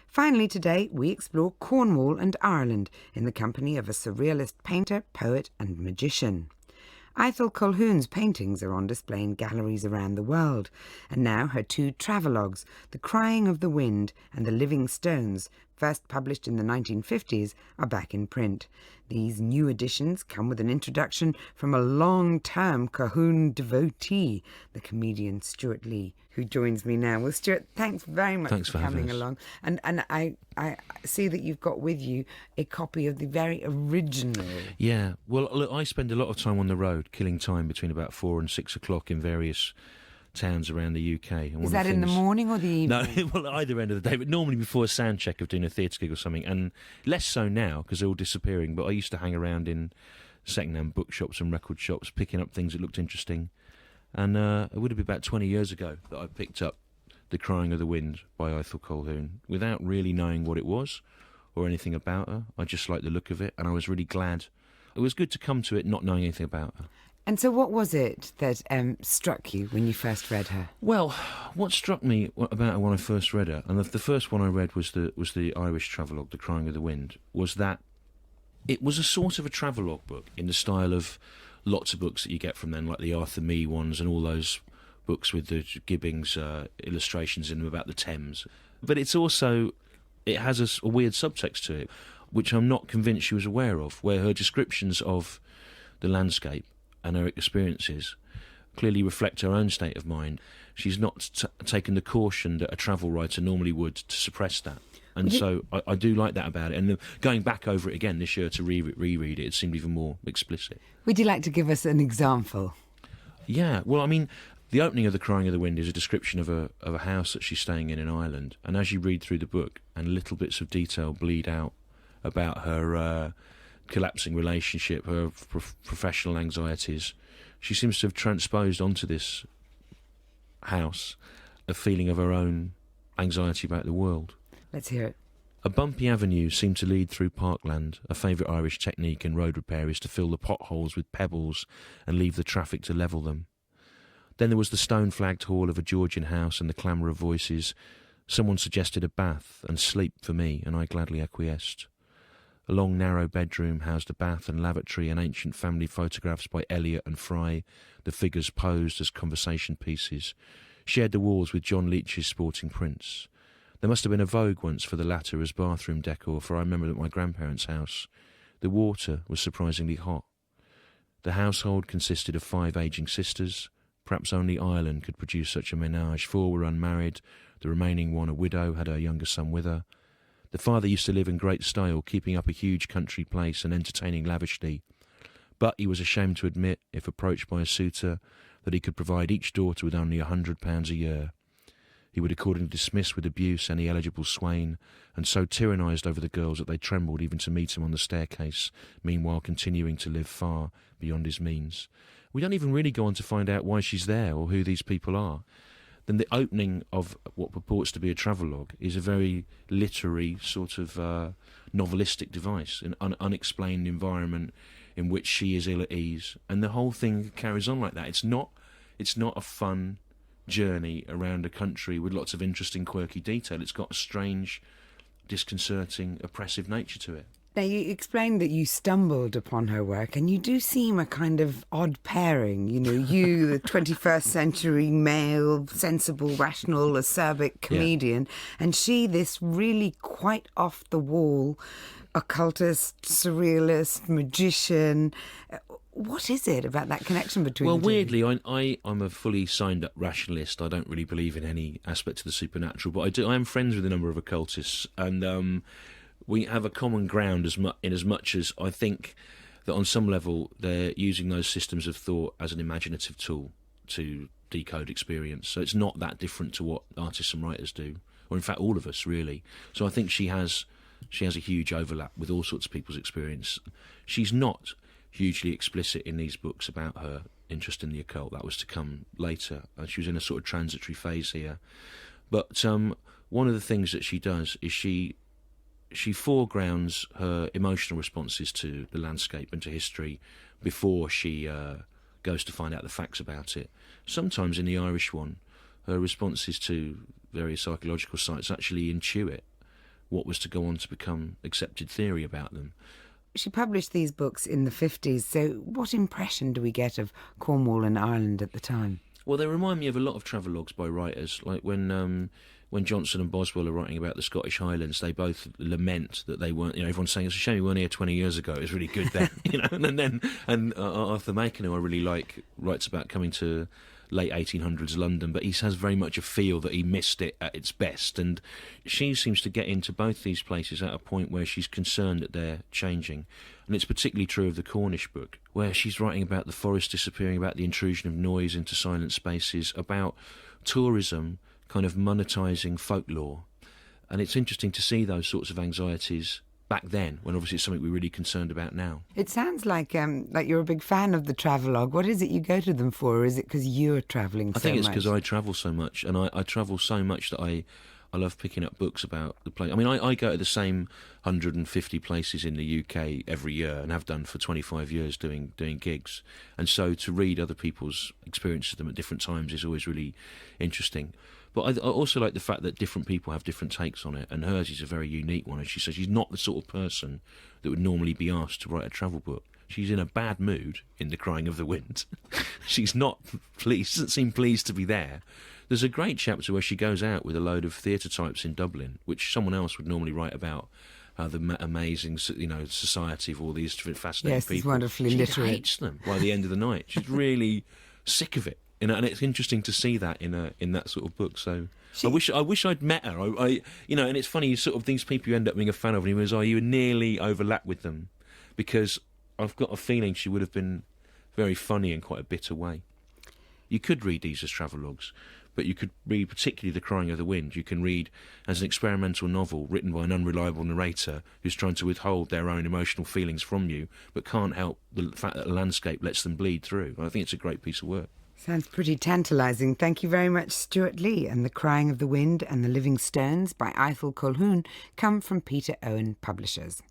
Finally today, we explore Cornwall and Ireland in the company of a surrealist painter, poet and magician. Ithell Colquhoun's paintings are on display in galleries around the world, and now her two travelogues, The Crying of the Wind and The Living Stones, first published in the 1950s, are back in print. These new editions come with an introduction from a long-term Colquhoun devotee, the comedian Stewart Lee, who joins me now. Well, Stewart, thanks very much for coming along. And I see that you've got with you a copy of the very original. Yeah, well, look, I spend a lot of time on the road, killing time between about 4 and 6 o'clock in various towns around the UK. And is that in the morning or the evening? No, well, either end of the day, but normally before a sound check of doing a theatre gig or something, and less so now because they're all disappearing, but I used to hang around in second-hand bookshops and record shops picking up things that looked interesting. And it would have been about 20 years ago that I picked up The Crying of the Wind by Ithell Colquhoun without really knowing what it was or anything about her. I just liked the look of it, and I was really glad. It was good to come to it not knowing anything about her. And so what was it that struck you when you first read her? Well, what struck me about her when I first read her, and the first one I read was the Irish travelogue, The Crying of the Wind, was that it was a sort of a travelogue book in the style of lots of books that you get from then, like the Arthur Mee ones and all those books with the Gibbings illustrations in them about the Thames. But it's also, it has a weird subtext to it, which I'm not convinced she was aware of, where her descriptions of the landscape and her experiences clearly reflect her own state of mind. She's not taken the caution that a travel writer normally would to suppress that. And so I do like that about it. And going back over it again this year to reread it, it seemed even more explicit. Would you like to give us an example? Yeah, well, I mean, the opening of The Crying of the Wind is a description of a house that she's staying in Ireland. And as you read through the book, and little bits of detail bleed out about her collapsing relationship, her professional anxieties, she seems to have transposed onto this house a feeling of her own anxiety about the world. Let's hear it. A bumpy avenue seemed to lead through parkland. A favourite Irish technique in road repair is to fill the potholes with pebbles and leave the traffic to level them. Then there was the stone-flagged hall of a Georgian house and the clamour of voices. Someone suggested a bath and sleep for me, and I gladly acquiesced. A long, narrow bedroom housed a bath and lavatory and ancient family photographs by Elliot and Fry, the figures posed as conversation pieces, shared the walls with John Leach's sporting prints. There must have been a vogue once for the latter as bathroom decor, for I remember at my grandparents' house the water was surprisingly hot. The household consisted of 5 ageing sisters. Perhaps only Ireland could produce such a menage. 4 were unmarried, the remaining one, a widow, had her younger son with her. The father used to live in great style, keeping up a huge country place and entertaining lavishly. But he was ashamed to admit, if approached by a suitor, that he could provide each daughter with only £100 a year. He would accordingly dismiss with abuse any eligible swain, and so tyrannised over the girls that they trembled even to meet him on the staircase, meanwhile continuing to live far beyond his means. We don't even really go on to find out why she's there or who these people are. Then the opening of what purports to be a travelogue is a very literary sort of novelistic device, an unexplained environment in which she is ill at ease, and the whole thing carries on like that. It's not a fun journey around a country with lots of interesting, quirky detail. It's got a strange, disconcerting, oppressive nature to it. Now, you explained that you stumbled upon her work, and you do seem a kind of odd pairing. You know, you, the 21st century male, sensible, rational, acerbic comedian, and she, this really quite off-the-wall occultist, surrealist, magician. What is it about that connection between Well, the two? weirdly, I'm a fully signed-up rationalist. I don't really believe in any aspect of the supernatural, but I am friends with a number of occultists, and we have a common ground in as much as I think that on some level they're using those systems of thought as an imaginative tool to decode experience. So it's not that different to what artists and writers do, or in fact all of us really. So I think she has a huge overlap with all sorts of people's experience. She's not hugely explicit in these books about her interest in the occult. That was to come later. She was in a sort of transitory phase here. But one of the things that she does is she foregrounds her emotional responses to the landscape and to history before she goes to find out the facts about it. Sometimes in the Irish one, her responses to various archaeological sites actually intuit what was to go on to become accepted theory about them. She published these books in the 50s, so what impression do we get of Cornwall and Ireland at the time? Well, they remind me of a lot of travelogues by writers, like when Johnson and Boswell are writing about the Scottish Highlands, they both lament that they weren't. Everyone's saying it's a shame we weren't here 20 years ago. It was really good then, and Arthur Macon, who I really like, writes about coming to late 1800s London, but he has very much a feel that he missed it at its best. And she seems to get into both these places at a point where she's concerned that they're changing. And it's particularly true of the Cornish book, where she's writing about the forest disappearing, about the intrusion of noise into silent spaces, about tourism kind of monetising folklore. And it's interesting to see those sorts of anxieties back then, when obviously it's something we're really concerned about now. It sounds like you're a big fan of the travelogue. What is it you go to them for, or is it because you're travelling so much? I think it's because I travel so much, and I travel so much that I love picking up books about the place. I mean, I go to the same 150 places in the UK every year, and have done for 25 years doing gigs. And so to read other people's experiences of them at different times is always really interesting. But I also like the fact that different people have different takes on it, and hers is a very unique one. And she says she's not the sort of person that would normally be asked to write a travel book. She's in a bad mood in The Crying of the Wind. She's not pleased, doesn't seem pleased to be there. There's a great chapter where she goes out with a load of theatre types in Dublin, which someone else would normally write about, the amazing, society of all these fascinating people. Yes, it's wonderfully literate. She hates them by the end of the night. She's really sick of it. And it's interesting to see that in that sort of book. So I wish I'd met her. And it's funny, sort of these people you end up being a fan of, and you realise, you nearly overlap with them, because I've got a feeling she would have been very funny in quite a bitter way. You could read these as travelogues, but you could read particularly The Crying of the Wind. You can read as an experimental novel written by an unreliable narrator who's trying to withhold their own emotional feelings from you, but can't help the fact that the landscape lets them bleed through. I think it's a great piece of work. Sounds pretty tantalising. Thank you very much, Stewart Lee. And The Crying of the Wind and The Living Stones by Ithell Colquhoun come from Peter Owen Publishers.